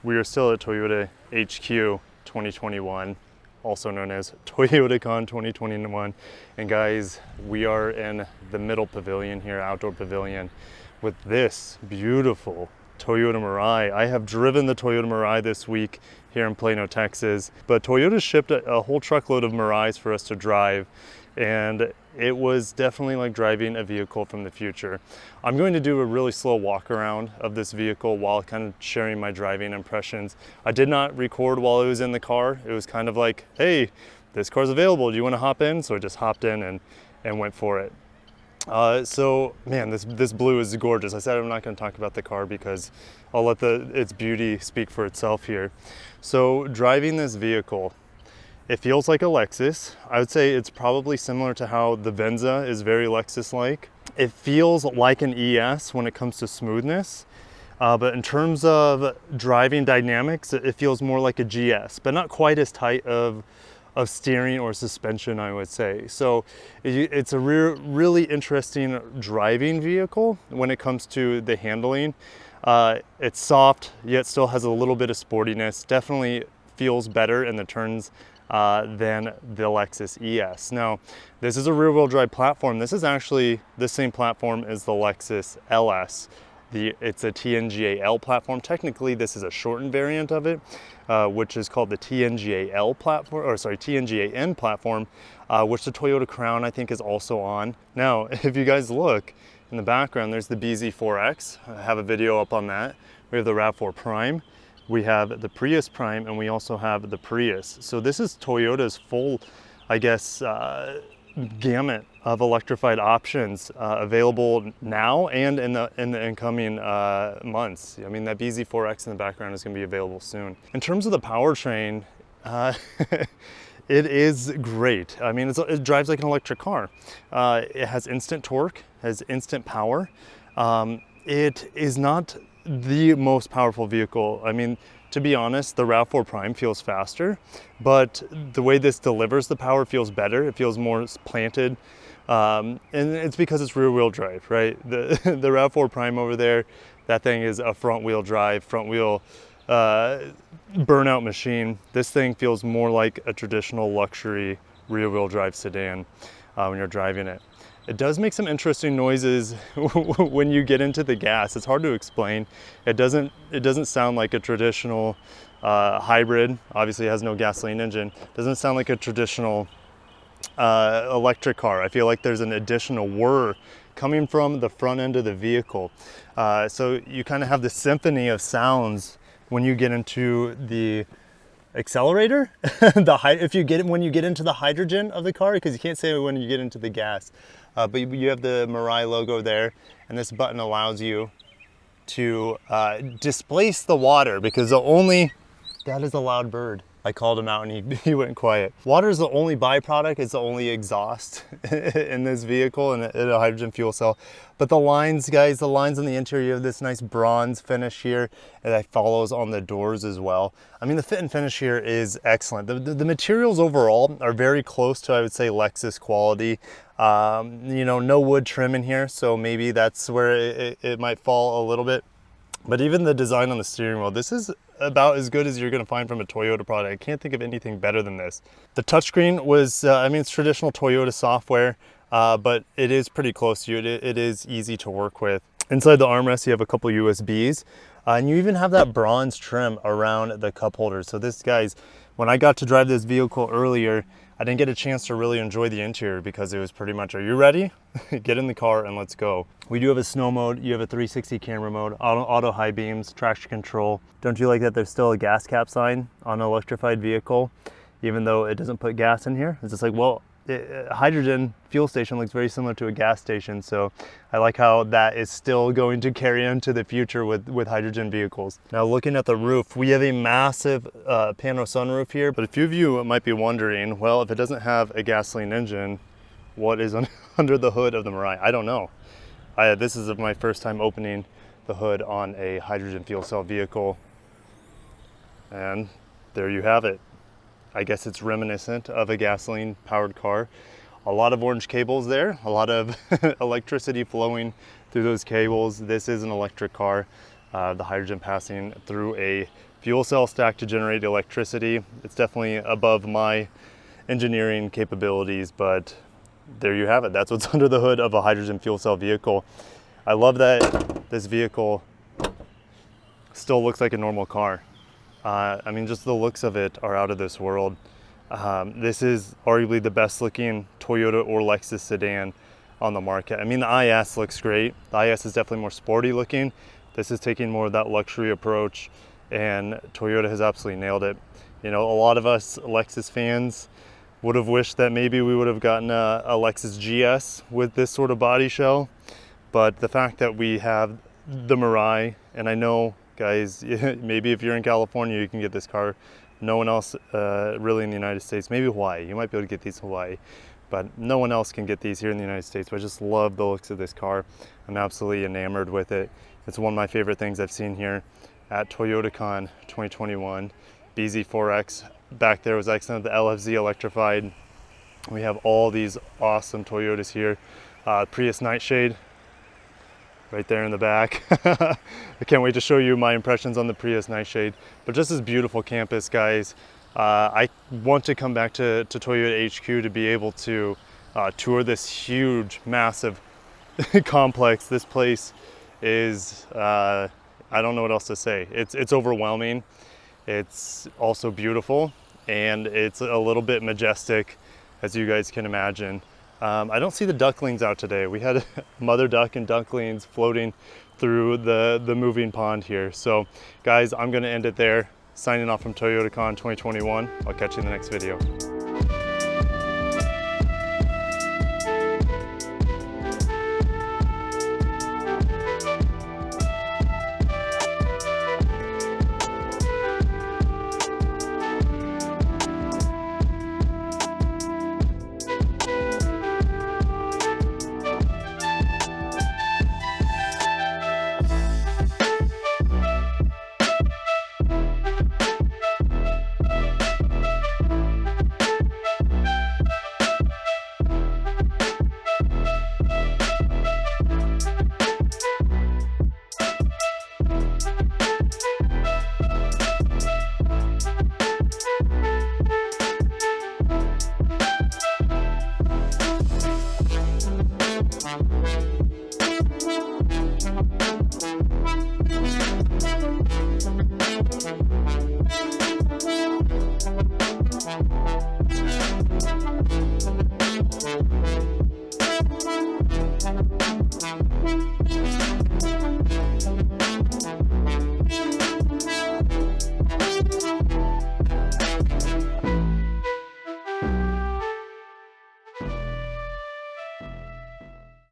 We are still at Toyota HQ 2021, also known as ToyotaCon 2021. And guys, we are in the middle pavilion here, outdoor pavilion, with this beautiful Toyota Mirai. I have driven the Toyota Mirai this week here in Plano, Texas, but Toyota shipped a whole truckload of Mirais for us to drive, and it was definitely like driving a vehicle from the future. I'm going to do a really slow walk around of this vehicle while kind of sharing my driving impressions. I did not record while I was in the car. It was kind of like, hey, this car's available, do you want to hop in? So I just hopped in and went for it. So man, this blue is gorgeous. I said I'm not going to talk about the car because I'll let its beauty speak for itself here. So driving this vehicle, it feels like a Lexus. I would say it's probably similar to how the Venza is very Lexus-like. It feels like an ES when it comes to smoothness, but in terms of driving dynamics, it feels more like a GS, but not quite as tight of steering or suspension, I would say. So it's a really interesting driving vehicle when it comes to the handling. It's soft, yet still has a little bit of sportiness. Definitely feels better in the turns than the Lexus ES. Now, this is a rear-wheel drive platform. This is actually the same platform as the Lexus LS. It's a TNGA-L platform. Technically, this is a shortened variant of it, which is called the TNGA-L platform, or sorry, TNGA-N platform, which the Toyota Crown, I think, is also on. Now, if you guys look in the background, there's the BZ4X. I have a video up on that. We have the RAV4 Prime. We have the Prius Prime, and we also have the Prius. So this is Toyota's full, I guess, gamut of electrified options available now and in the incoming months. I mean, that BZ4X in the background is going to be available soon. In terms of the powertrain, it is great. I mean, it drives like an electric car. It has instant torque, has instant power. It is not the most powerful vehicle. I mean, to be honest, the RAV4 Prime feels faster, but the way this delivers the power feels better. It feels more planted, and it's because it's rear-wheel drive, right? The RAV4 Prime over there, that thing is a front-wheel drive, front-wheel burnout machine. This thing feels more like a traditional luxury rear-wheel drive sedan when you're driving it. It does make some interesting noises when you get into the gas. It's hard to explain. It doesn't sound like a traditional hybrid. Obviously it has no gasoline engine. It doesn't sound like a traditional electric car. I feel like there's an additional whir coming from the front end of the vehicle. So you kind of have the symphony of sounds when you get into the accelerator, when you get into the hydrogen of the car, because you can't say when you get into the gas. But you have the Mirai logo there, and this button allows you to displace the water, because that is a loud bird. I called him out and he went quiet. Water is the only byproduct, it's the only exhaust in this vehicle and a hydrogen fuel cell. But the lines, guys, the lines on the interior, you have this nice bronze finish here that follows on the doors as well. I mean, the fit and finish here is excellent. The materials overall are very close to, I would say, Lexus quality. You know, no wood trim in here, so maybe that's where it might fall a little bit. But even the design on the steering wheel, this is about as good as you're going to find from a Toyota product. I can't think of anything better than this. The touchscreen was, I mean, it's traditional Toyota software, but it is pretty close to you. It is easy to work with. Inside the armrest, you have a couple USBs, and you even have that bronze trim around the cup holders. So this, guys, when I got to drive this vehicle earlier, I didn't get a chance to really enjoy the interior because it was pretty much, are you ready? Get in the car and let's go. We do have a snow mode, you have a 360 camera mode, auto high beams, traction control. Don't you like that there's still a gas cap sign on an electrified vehicle, even though it doesn't put gas in here? It's just like, well, a hydrogen fuel station looks very similar to a gas station, so I like how that is still going to carry into the future with hydrogen vehicles. Now, looking at the roof, we have a massive pano sunroof here, but a few of you might be wondering, well, if it doesn't have a gasoline engine, what is under the hood of the Mirai? I don't know. This is my first time opening the hood on a hydrogen fuel cell vehicle, and there you have it. I guess it's reminiscent of a gasoline powered car. A lot of orange cables there, a lot of electricity flowing through those cables. This is an electric car. the hydrogen passing through a fuel cell stack to generate electricity. It's definitely above my engineering capabilities, but there you have it. That's what's under the hood of a hydrogen fuel cell vehicle. I love that this vehicle still looks like a normal car. I mean, just the looks of it are out of this world. This is arguably the best looking Toyota or Lexus sedan on the market. I mean, the IS looks great. The IS is definitely more sporty looking. This is taking more of that luxury approach, and Toyota has absolutely nailed it. You know, a lot of us Lexus fans would have wished that maybe we would have gotten a Lexus GS with this sort of body shell, but the fact that we have the Mirai, and I know, guys, maybe if you're in California, you can get this car. No one else really in the United States, maybe Hawaii, you might be able to get these in Hawaii, but no one else can get these here in the United States. But I just love the looks of this car. I'm absolutely enamored with it. It's one of my favorite things I've seen here at ToyotaCon 2021. BZ4X back there was excellent, the LFZ electrified. We have all these awesome Toyotas here. Prius Nightshade right there in the back. I can't wait to show you my impressions on the Prius Nightshade. But just this beautiful campus, guys. I want to come back to Toyota HQ to be able to tour this huge, massive complex. This place is, I don't know what else to say. It's overwhelming. It's also beautiful, and it's a little bit majestic, as you guys can imagine. I don't see the ducklings out today. We had mother duck and ducklings floating through the moving pond here. So guys, I'm gonna end it there. Signing off from ToyotaCon 2021. I'll catch you in the next video.